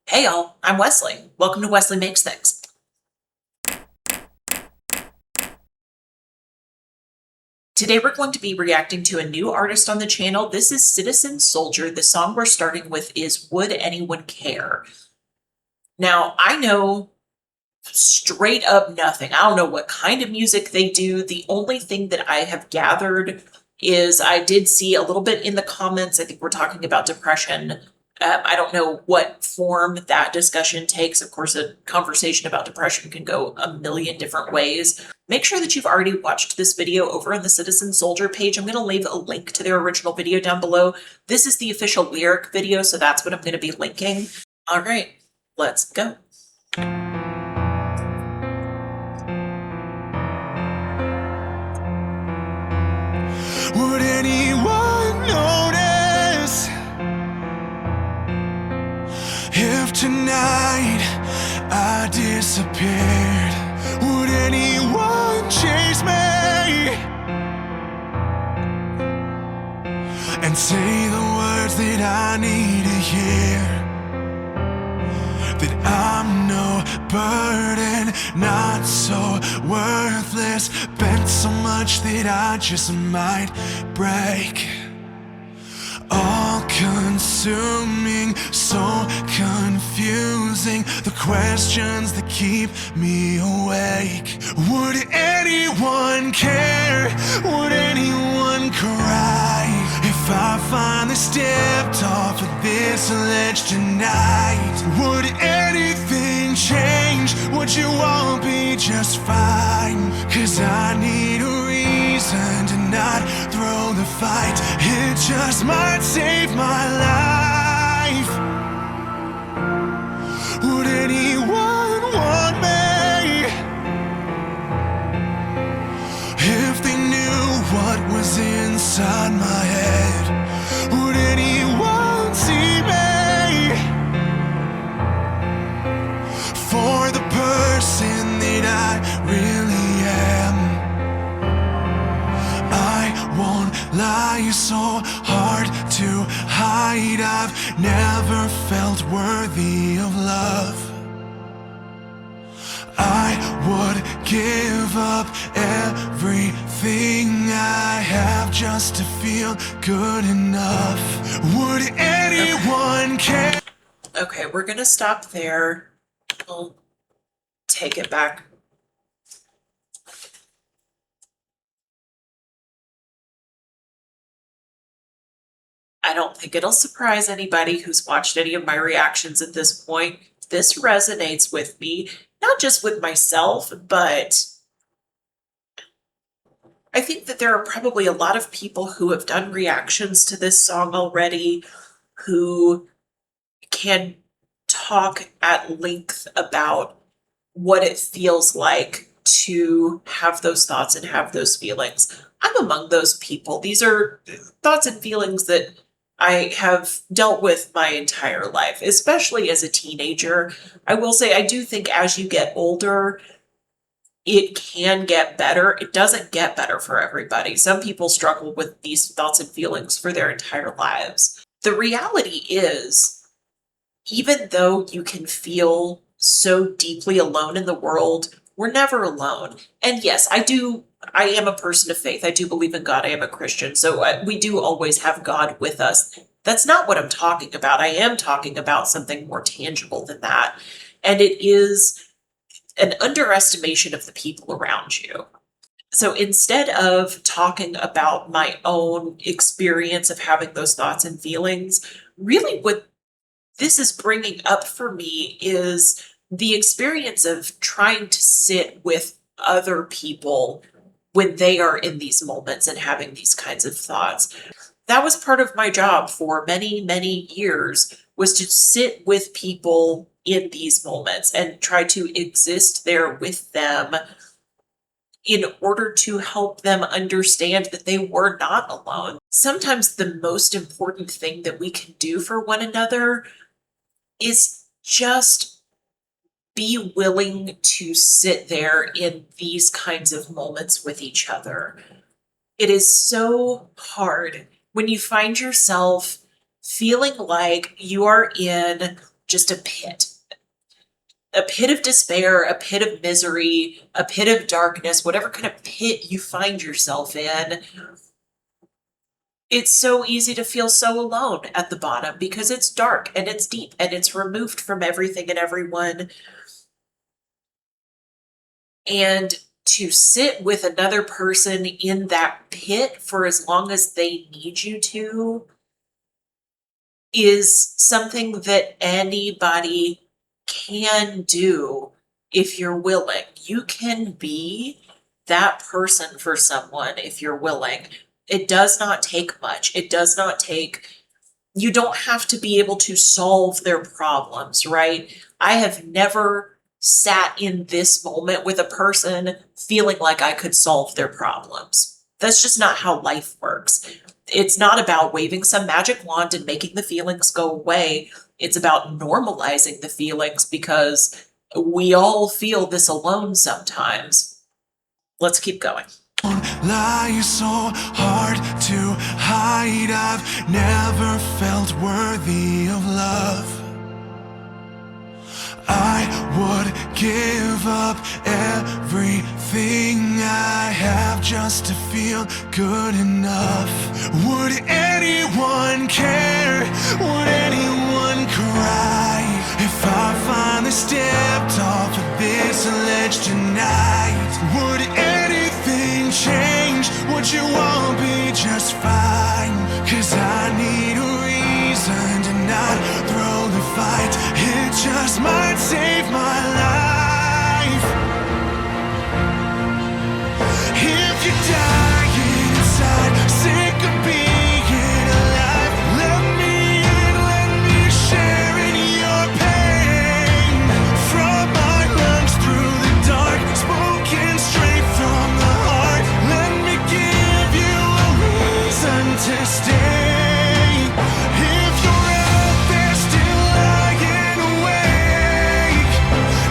Hey y'all, I'm Wesley. Welcome to Wesley Makes Things. Today we're going to be reacting to a new artist on the channel. This is Citizen Soldier. The song we're starting with is Would Anyone Care? Now, I know straight up nothing. I don't know what kind of music they do. The only thing that I have gathered is I did see a little bit in the comments. I think we're talking about depression. I don't know what form that discussion takes. Of course, a conversation about depression can go a million different ways. Make sure that you've already watched this video over on the Citizen Soldier page. I'm going to leave a link to their original video down below. This is the official lyric video, so that's what I'm going to be linking. All right, let's go. Would anyone notice if tonight I disappeared? Would anyone chase me and say the words that I need to hear? That I'm no burden, not so worthless, bent so much that I just might break. All consuming, so confusing, the questions that keep me awake. Would anyone care? Would anyone cry if I finally stepped off of this ledge tonight? Would anything change? Would you all be just fine? 'Cause I need a reason to not throw the fight. It just might save my life. Would anyone want me if they knew what was inside my head? Would anyone see me for the person that I really am? I won't lie, so hard to hide. I've never felt worthy of love. I would give up everything I have just to feel good enough. Would anyone care? Okay, we're gonna stop there. We'll take it back. I don't think it'll surprise anybody who's watched any of my reactions at this point. This resonates with me, not just with myself, but I think that there are probably a lot of people who have done reactions to this song already who can talk at length about what it feels like to have those thoughts and have those feelings. I'm among those people. These are thoughts and feelings that I have dealt with my entire life, especially as a teenager. I will say, I do think as you get older, it can get better. It doesn't get better for everybody. Some people struggle with these thoughts and feelings for their entire lives. The reality is, even though you can feel so deeply alone in the world, we're never alone. And yes, I am a person of faith. I do believe in God. I am a Christian. So we do always have God with us. That's not what I'm talking about. I am talking about something more tangible than that. And it is an underestimation of the people around you. So instead of talking about my own experience of having those thoughts and feelings, really what this is bringing up for me is the experience of trying to sit with other people when they are in these moments and having these kinds of thoughts. That was part of my job for many, many years, was to sit with people in these moments and try to exist there with them in order to help them understand that they were not alone. Sometimes the most important thing that we can do for one another is just be willing to sit there in these kinds of moments with each other. It is so hard when you find yourself feeling like you are in just a pit. A pit of despair, a pit of misery, a pit of darkness, whatever kind of pit you find yourself in, it's so easy to feel so alone at the bottom because it's dark and it's deep and it's removed from everything and everyone. And to sit with another person in that pit for as long as they need you to is something that anybody can do if you're willing. You can be that person for someone if you're willing. It does not take much. It does not take, you don't have to be able to solve their problems, right? I have never sat in this moment with a person feeling like I could solve their problems. That's just not how life works. It's not about waving some magic wand and making the feelings go away. It's about normalizing the feelings because we all feel this alone sometimes. Let's keep going. Lie so hard to hide. I've never felt worthy of love. I would give up everything I have just to feel good enough. Would anyone care? Would anyone cry if I finally stepped off of this ledge tonight? Would anything change? Would you all be just fine? 'Cause I need a reason to not throw the fight. It just might save my life. If you're dying inside, sick of being alive, let me in, let me share in your pain. From my lungs through the dark, spoken straight from the heart. Let me give you a reason to stay. If you're out there still lying awake,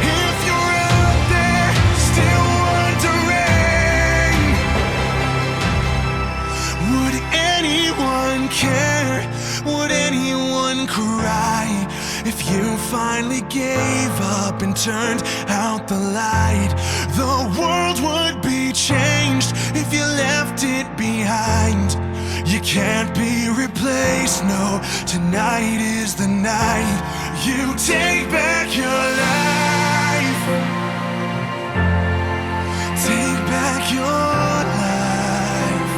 if you're out there still wondering, would anyone care? Would anyone cry if you finally gave up and turned out the light? The world would be changed if you left it behind. You can't be replaced, no, tonight is the night you take back your life. Take back your life.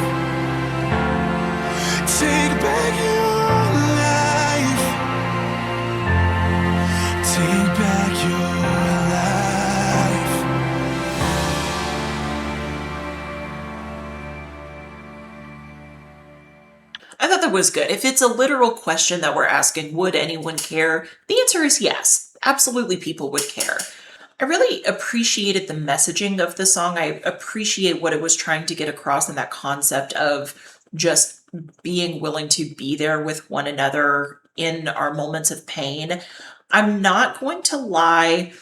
Take back your life. Take back your life. I thought that was good. If it's a literal question that we're asking, would anyone care? The answer is yes. Absolutely, people would care. I really appreciated the messaging of the song. I appreciate what it was trying to get across in that concept of just being willing to be there with one another in our moments of pain. I'm not going to lie,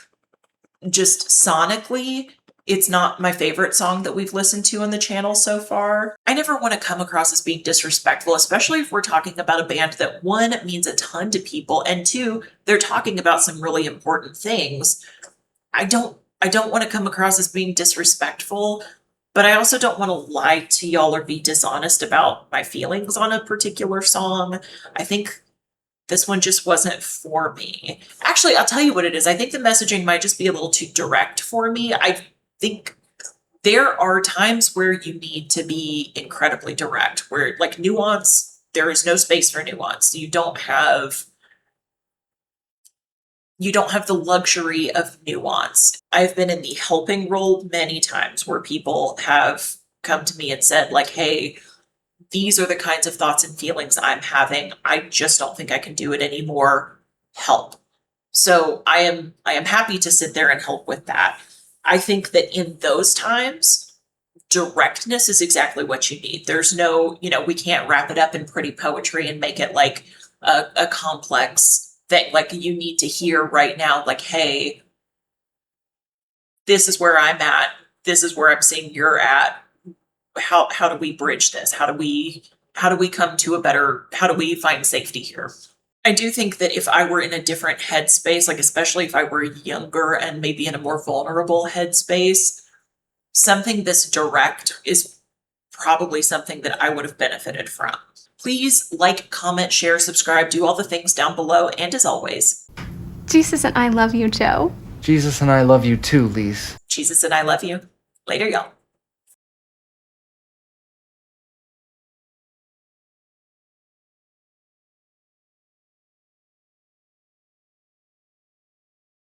just sonically, it's not my favorite song that we've listened to on the channel so far. I never want to come across as being disrespectful, especially if we're talking about a band that, one, means a ton to people, and two, they're talking about some really important things. I don't want to come across as being disrespectful, but I also don't want to lie to y'all or be dishonest about my feelings on a particular song. I think this one just wasn't for me. Actually, I'll tell you what it is. I think the messaging might just be a little too direct for me. I think there are times where you need to be incredibly direct, where like nuance, there is no space for nuance. You don't have the luxury of nuance. I've been in the helping role many times where people have come to me and said like, hey, these are the kinds of thoughts and feelings I'm having. I just don't think I can do it anymore. Help. So I am happy to sit there and help with that. I think that in those times, directness is exactly what you need. There's no, we can't wrap it up in pretty poetry and make it like a complex thing. Like you need to hear right now, like, hey, this is where I'm at. This is where I'm seeing you're at. How do we bridge this? How do we come to how do we find safety here? I do think that if I were in a different headspace, like especially if I were younger and maybe in a more vulnerable headspace, something this direct is probably something that I would have benefited from. Please like, comment, share, subscribe, do all the things down below, and as always, Jesus and I love you, Joe. Jesus and I love you too, Lise. Jesus and I love you. Later, y'all.